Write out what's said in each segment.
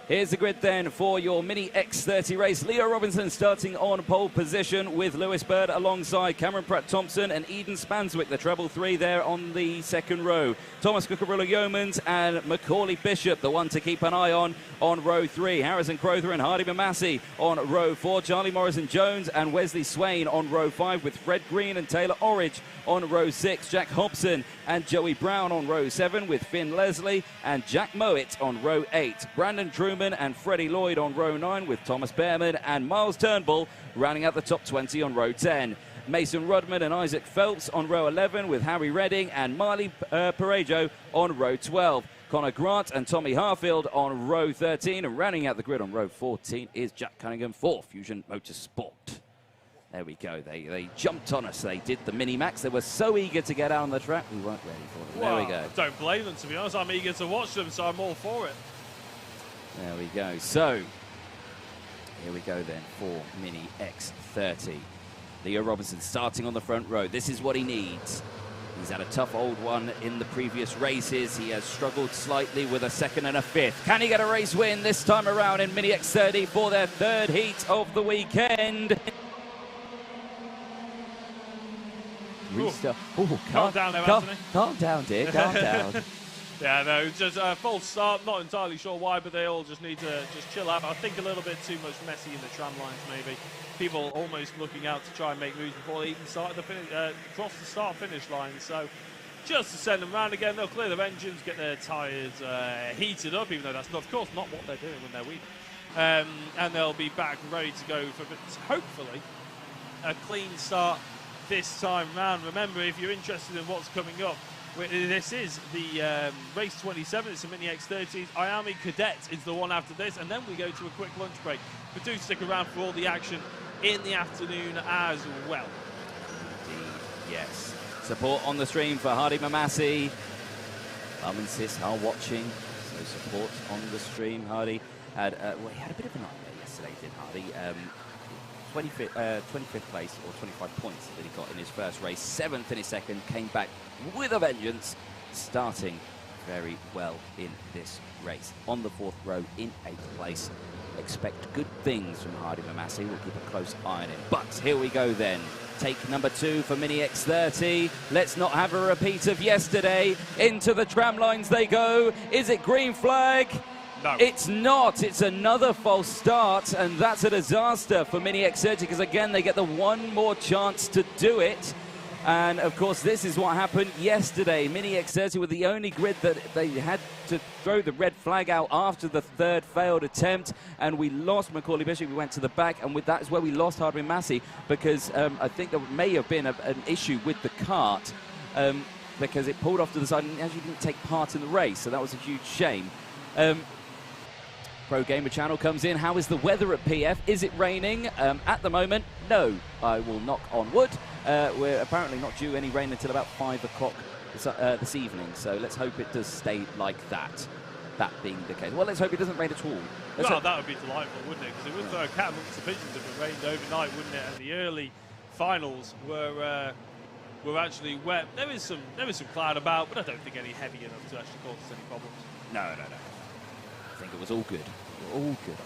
Here's the grid then for your Mini X30 race. Leo Robinson starting on pole position with Lewis Bird alongside Cameron Pratt-Thompson and Eden Spanswick, the treble three there on the second row. Thomas Cucurullo-Yeomans and Macaulay Bishop, the one to keep an eye on row 3. Harrison Crowther and Hardy Mamassi on row 4. Charlie Morrison-Jones and Wesley Swain on row 5 with Fred Green and Taylor Orridge on row 6. Jack Hobson and Joey Brown on row 7 with Finn Leslie and Jack Mowat on row 8. Brandon Truman and Freddie Lloyd on row 9 with Thomas Behrman and Miles Turnbull rounding out the top 20 on row 10. Mason Rudman and Isaac Phelps on row 11 with Harry Redding and Marley Parejo on row 12. Connor Grant and Tommy Harfield on row 13, and rounding out the grid on row 14 is Jack Cunningham for Fusion Motorsport. There we go. They jumped on us. They did the mini-max. They were so eager to get out on the track. We weren't ready for them. Well, there we go. Don't blame them, to be honest. I'm eager to watch them, so I'm all for it. There we go. So, here we go then for Mini X30. Leo Robinson starting on the front row. This is what he needs. He's had a tough old one in the previous races. He has struggled slightly with a second and a fifth. Can he get a race win this time around in Mini X30 for their third heat of the weekend? Calm down there, Anthony. Calm down, dear. Calm down. Yeah, no, just a false start. Not entirely sure why, but they all just need to just chill out. I think a little bit too much messy in the tram lines, maybe. People almost looking out to try and make moves before they even started the cross the start-finish line. So just to send them round again, they'll clear their engines, get their tyres heated up, even though that's, of course, not what they're doing when they're weeding. And they'll be back ready to go for, hopefully, a clean start this time round. Remember, if you're interested in what's coming up, this is the race 27. It's a Mini X30. Miami Cadet is the one after this, and then we go to a quick lunch break. But do stick around for all the action in the afternoon as well. Indeed, yes. Support on the stream for Hardy Mamassi. Mum and Sis are watching, so support on the stream. Hardy had, well, he had a bit of a nightmare yesterday, did Hardy? 25th place, or 25 points that he got in his first race. 7th in his second, came back with a vengeance, starting very well in this race. On the 4th row in 8th place. Expect good things from Hardy Mamassi. We'll keep a close eye on him. But here we go then. Take number 2 for Mini X30. Let's not have a repeat of yesterday. Into the tram lines they go. Is it green flag? No. It's not. It's another false start, and that's a disaster for Mini X30 because, again, they get the one more chance to do it. And, of course, this is what happened yesterday. Mini X30 were the only grid that they had to throw the red flag out after the third failed attempt, and we lost Macaulay Bishop. We went to the back, and that is where we lost Hardy Mamassi because I think there may have been an issue with the kart because it pulled off to the side and actually didn't take part in the race, so that was a huge shame. Pro Gamer Channel comes in. How is the weather at PF? Is it raining? At the moment, no. I will knock on wood. We're apparently not due any rain until about 5 o'clock this evening, so let's hope it does stay like that. That being the case. Well, let's hope it doesn't rain at all. Well, that would be delightful, wouldn't it? Because it would throw a cat amongst the pigeons if it rained overnight, wouldn't it? And the early finals were actually wet. There is some cloud about, but I don't think any heavy enough to actually cause us any problems. No. I think it was all good. All good.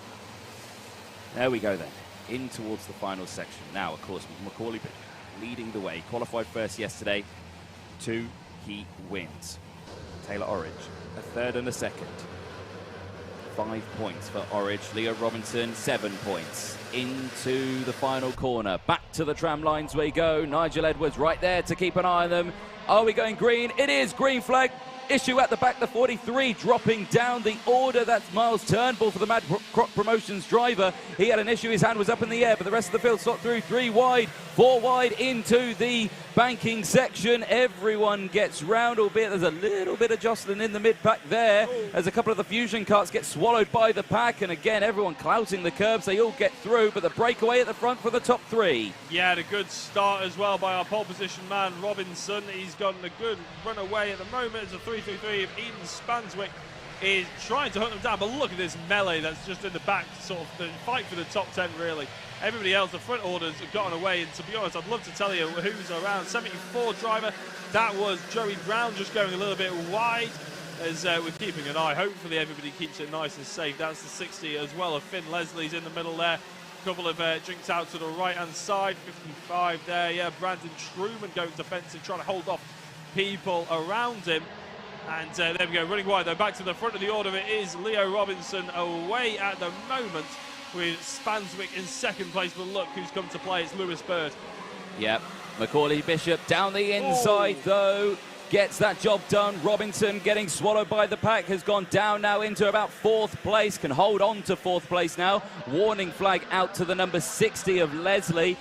There we go then. In towards the final section. Now, of course, Macaulay leading the way. Qualified first yesterday. 2 heat wins. Taylor Orridge, a third and a second. 5 points for Orridge. Leo Robinson, 7 points. Into the final corner. Back to the tram lines we go. Nigel Edwards right there to keep an eye on them. Are we going green? It is green flag. Issue at the back, the 43 dropping down the order. That's Miles Turnbull for the Mad Crop Promotions driver. He had an issue, his hand was up in the air, but the rest of the field shot through 3 wide, 4 wide into the banking section. Everyone gets round, albeit there's a little bit of jostling in the mid-pack there as a couple of the Fusion carts get swallowed by the pack, and again, everyone clouting the curbs. They all get through, but the breakaway at the front for the top 3. Yeah, a good start as well by our pole position man, Robinson. He's gotten a good run away at the moment. It's a 3-3-3 of Eden Spanswick is trying to hunt them down, but look at this melee that's just in the back, sort of the fight for the top 10, really. Everybody else, the front orders, have gotten away, and to be honest, I'd love to tell you who's around. 74 driver, that was Joey Brown, just going a little bit wide. as we're keeping an eye. Hopefully everybody keeps it nice and safe. That's the 60 as well of Finn Leslie's in the middle there. A couple of drinks out to the right-hand side. 55 there, yeah. Brandon Truman going defensive, trying to hold off people around him. And there we go, running wide though. Back to the front of the order, it is Leo Robinson away at the moment with Spanswick in second place. But look who's come to play, it's Lewis Bird. Yep, Macaulay Bishop down the inside though. Gets that job done. Robinson getting swallowed by the pack, has gone down now into about 4th place, can hold on to 4th place now. Warning flag out to the number 60 of Leslie.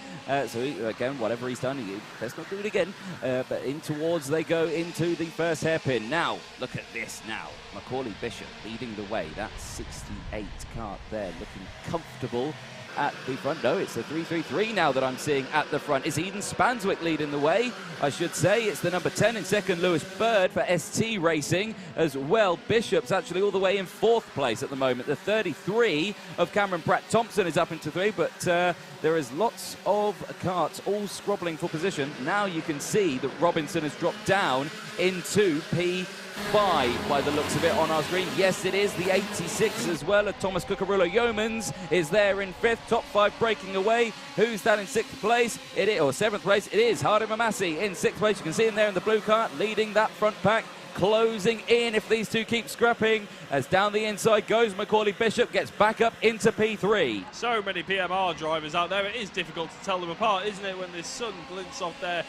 So again, whatever he's done, let's not do it again. But in towards they go into the first hairpin. Now, look at this now. Macaulay Bishop leading the way. That 68 Kart there looking comfortable at the front. No, it's the 333 now that I'm seeing at the front. Is Eden Spanswick leading the way? I should say it's the number 10 in second, Lewis Bird for ST Racing as well. Bishop's actually all the way in 4th place at the moment. The 33 of Cameron Pratt-Thompson is up into 3, but there is lots of karts all scrobbling for position. Now you can see that Robinson has dropped down into P5 by the looks of it on our screen. Yes, it is the 86 as well of Thomas Cucurullo-Yeomans is there in 5th. Top 5 breaking away. Who's that in 6th place? It is, or 7th place. It is Hardy Mamasi in 6th place. You can see him there in the blue cart leading that front pack. Closing in if these two keep scrapping. As down the inside goes Macaulay Bishop, gets back up into P3. So many PMR drivers out there. It is difficult to tell them apart, isn't it, when the sun glints off their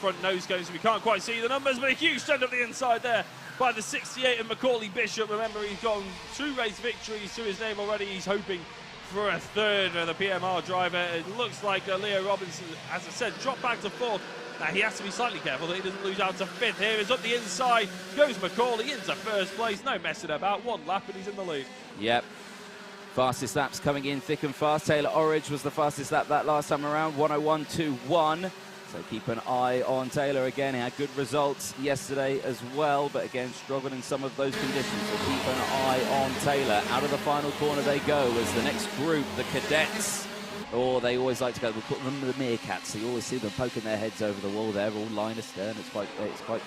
front nose cones. We can't quite see the numbers, but a huge stand up the inside there by the 68 of Macaulay Bishop. Remember, he's got 2 race victories to his name already. He's hoping for a 3rd of the PMR driver. It looks like Leo Robinson, as I said, dropped back to 4th. Now he has to be slightly careful that he doesn't lose out to 5th. Here is up the inside, goes Macaulay into 1st place. No messing about, 1 lap and he's in the lead. Yep. Fastest laps coming in thick and fast. Taylor Orridge was the fastest lap that last time around, 1:01.21. So keep an eye on Taylor again. He had good results yesterday as well, but again struggled in some of those conditions. So keep an eye on Taylor. Out of the final corner they go as the next group, the cadets. Or they always like to go, we put them the meerkats. So you always see them poking their heads over the wall there, all line astern. It's quite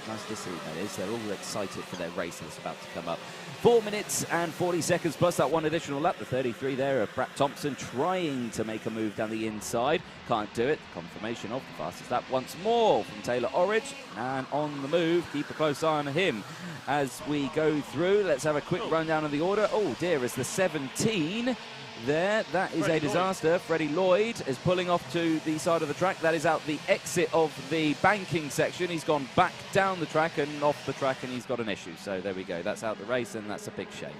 nice to see, that is. They're all excited for their race that's about to come up. 4 minutes and 40 seconds plus that 1 additional lap. The 33 there of Pratt-Thompson trying to make a move down the inside. Can't do it. Confirmation of the fastest lap once more from Taylor Orridge. And on the move, keep a close eye on him as we go through. Let's have a quick rundown of the order. Oh dear, it's the 17 there. That is a disaster. Freddie Lloyd is pulling off to the side of the track. That is out the exit of the banking section. He's gone back down the track and off the track, and he's got an issue. So there we go. That's out the race, and that's a big shame.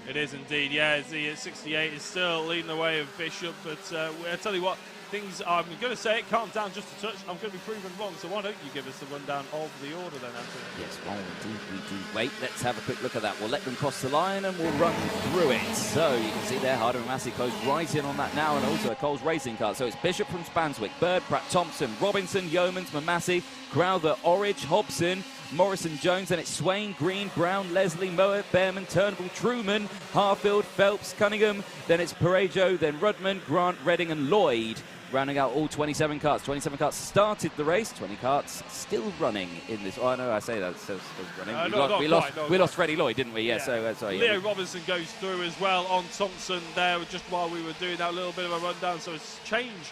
It is indeed, yeah. The 68 is still leading the way of Bishop, but I tell you what, things, I'm going to say it, calm down just a touch. I'm going to be proven wrong, so why don't you give us the rundown of the order then, Anthony? Yes, well, indeed we do. Wait, let's have a quick look at that. We'll let them cross the line and we'll run through it. So you can see there, Harder and Massey close right in on that now, and also a Coles racing car. So it's Bishop from Spanswick, Bird, Pratt-Thompson, Robinson, Yeomans, Mamasi, Crowther, Orridge, Hobson, Morrison, Jones, and it's Swain, Green, Brown, Leslie, Moet, Behrman, Turnbull, Truman, Harfield, Phelps, Cunningham, then it's Parejo, then Rudman, Grant, Redding and Lloyd. Rounding out all 27 karts. 27 karts started the race. 20 karts still running in this. Oh, no, I say that. Still running. We lost Freddie Lloyd, didn't we? Yeah, so sorry. Leo Robinson goes through as well on Thompson there just while we were doing that little bit of a rundown. So it's changed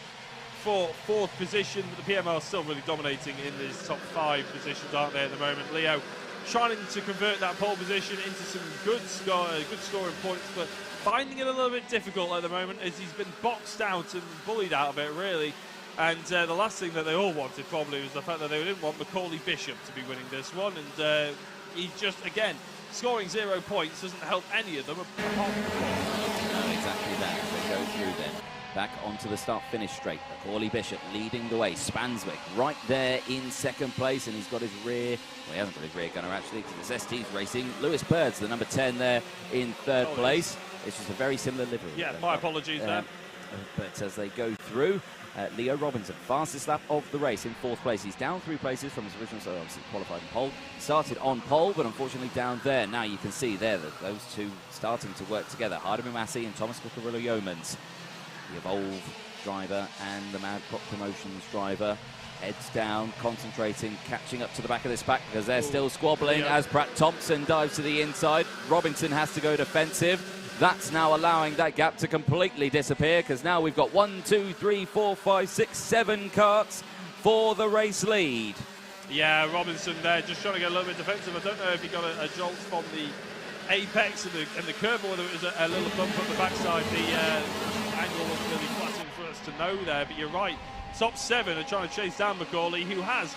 for 4th position, but the PMR still really dominating in these top 5 positions, aren't they, at the moment? Leo trying to convert that pole position into some good scoring points, but finding it a little bit difficult at the moment as he's been boxed out and bullied out of it, really. And the last thing that they all wanted probably was the fact that they didn't want Macaulay Bishop to be winning this one. And he's just, again, scoring 0 points doesn't help any of them. No, exactly that. They go through then. Back onto the start-finish straight. Macaulay Bishop leading the way. Spanswick right there in 2nd place, and he's got his rear. Well, he hasn't got his rear gunner actually, because it's ST's racing. Lewis Bird's the number 10 there in 3rd place. It's just a very similar livery. Yeah, my apologies there. But as they go through, Leo Robinson, fastest lap of the race in 4th place. He's down 3 places from his original, so obviously qualified in pole. Started on pole, but unfortunately down there. Now you can see there that those two starting to work together. Hardy Mamasi and Thomas Cucurullo-Yeomans. The Evolve driver and the Mad Prop Promotions driver. heads down, concentrating, catching up to the back of this pack because they're still squabbling as Pratt Thompson dives to the inside. Robinson has to go defensive. That's now allowing that gap to completely disappear because now we've got 1, 2, 3, 4, 5, 6, 7 karts for the race lead. Yeah, Robinson there just trying to get a little bit defensive. I don't know if he got a jolt from the apex and the curve, or whether it was a little bump from the backside. The angle wasn't really flattering for us to know there, but you're right. Top 7 are trying to chase down McCauley, who has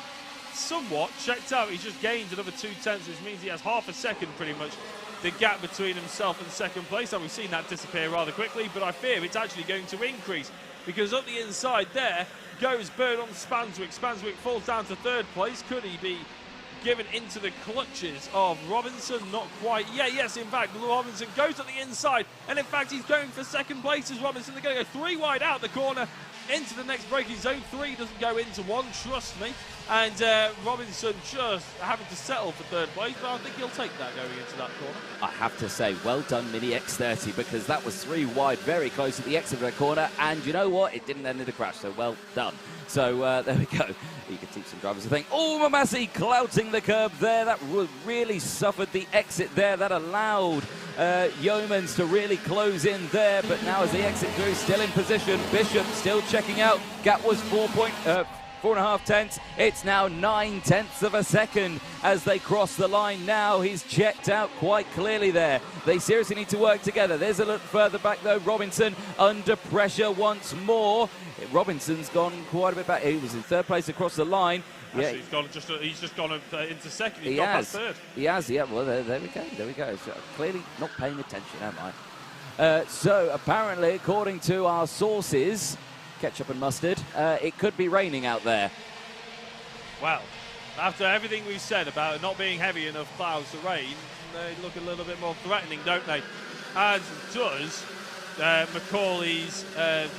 somewhat checked out. He's just gained another 2/10, which means he has half a second pretty much the gap between himself and second place. And we've seen that disappear rather quickly, but I fear it's actually going to increase because up the inside there goes Bird on Spanswick. Spanswick falls down to 3rd place. Could he be given into the clutches of Robinson? Not quite. Yeah, yes, in fact, Robinson goes at the inside, and in fact, he's going for 2nd place as Robinson. They're going to go 3 wide out the corner into the next braking zone. 3 doesn't go into 1, trust me. And Robinson just having to settle for 3rd place, but I think he'll take that going into that corner. I have to say, well done, Mini X30, because that was 3 wide, very close at the exit of the corner, and you know what? It didn't end in a crash, so well done. So there we go. You can teach some drivers to think. Oh, Mamassi clouting the curb there. That really suffered the exit there. That allowed Yeomans to really close in there. But now as they exit through, still in position. Bishop still checking out. Gap was 4.5 tenths. It's now 9/10 of a second as they cross the line. Now he's checked out quite clearly there. They seriously need to work together. There's a little further back though. Robinson under pressure once more. Robinson's gone quite a bit back. He was in 3rd place across the line. Actually, yeah, he's just gone into 2nd. He's gone past 3rd. He has, yeah. Well, there we go. There we go. So, clearly not paying attention, am I? So apparently, according to our sources, ketchup and mustard, it could be raining out there. Well, after everything we've said about it not being heavy enough clouds to rain, they look a little bit more threatening, don't they? As does McCauley's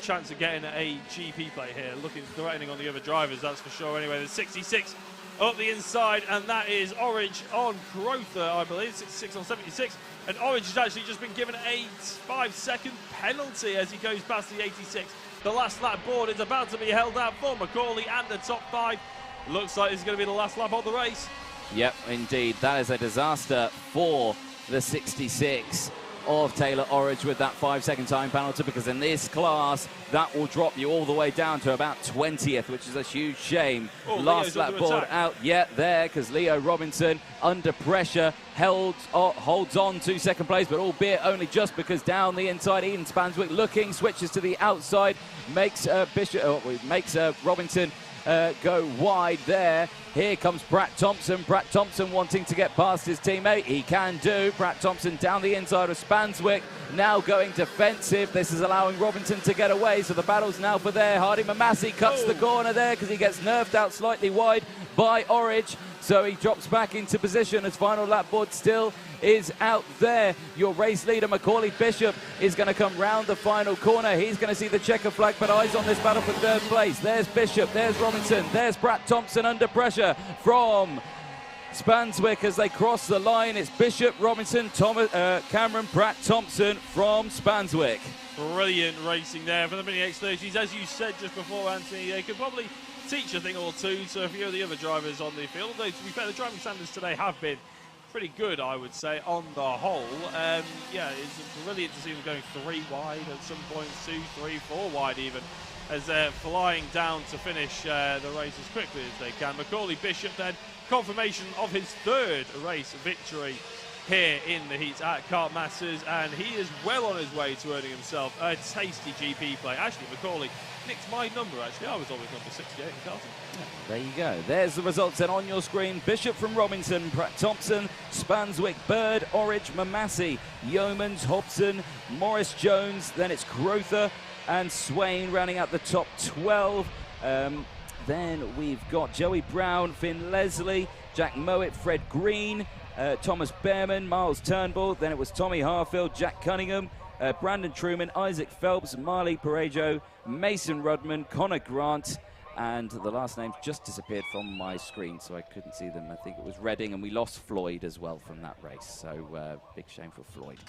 chance of getting a GP plate here, looking threatening on the other drivers, that's for sure. Anyway, there's 66 up the inside, and that is Orridge on Crowther, I believe, 66 on 76. And Orridge has actually just been given a 5-second penalty as he goes past the 86. The last lap board is about to be held out for McCauley and the top 5. Looks like this is going to be the last lap of the race. Yep, indeed. That is a disaster for the 66 of Taylor Orridge with that 5-second time penalty, because in this class, that will drop you all the way down to about 20th, which is a huge shame. Oh, last lap board out yet there, because Leo Robinson, under pressure, holds on to 2nd place, but albeit only just because down the inside, Eden Spanswick looking, switches to the outside, makes Robinson go wide there. Here comes Pratt Thompson. Pratt Thompson wanting to get past his teammate. He can do. Pratt Thompson down the inside of Spanswick. Now going defensive. This is allowing Robinson to get away. So the battle's now for there. Hardy Mamassi cuts the corner there because he gets nerfed out slightly wide by Orridge. So he drops back into position as final lap board still is out there. Your race leader, Macaulay Bishop, is going to come round the final corner. He's going to see the checker flag, but eyes on this battle for 3rd place. There's Bishop, there's Robinson, there's Pratt Thompson under pressure from Spanswick as they cross the line. It's Bishop, Robinson, Cameron, Pratt Thompson from Spanswick. Brilliant racing there for the Mini X30s. As you said just before, Anthony, they could probably teach a thing or two to a few of the other drivers on the field. Although, to be fair, the driving standards today have been pretty good, I would say, on the whole. Yeah, it's brilliant to see them going 3 wide at some points, 2, 3, 4 wide even, as they're flying down to finish the race as quickly as they can. Macaulay Bishop then, confirmation of his 3rd race victory here in the heats at Kartmasters, and he is well on his way to earning himself a tasty GP play. Actually, Macaulay nicked my number, actually. I was always number 68 in Carlton. Yeah, there you go. There's the results then on your screen. Bishop from Robinson, Pratt Thompson, Spanswick, Bird, Orridge, Mamassi, Yeomans, Hobson, Morris Jones, then it's Crowther and Swain rounding out the top 12. Then we've got Joey Brown, Finn Leslie, Jack Mowat, Fred Green, Thomas Behrman, Miles Turnbull, then it was Tommy Harfield, Jack Cunningham, Brandon Truman, Isaac Phelps, Marley Parejo, Mason Rudman, Connor Grant, and the last names just disappeared from my screen, so I couldn't see them. I think it was Redding, and we lost Floyd as well from that race, so big shame for Floyd.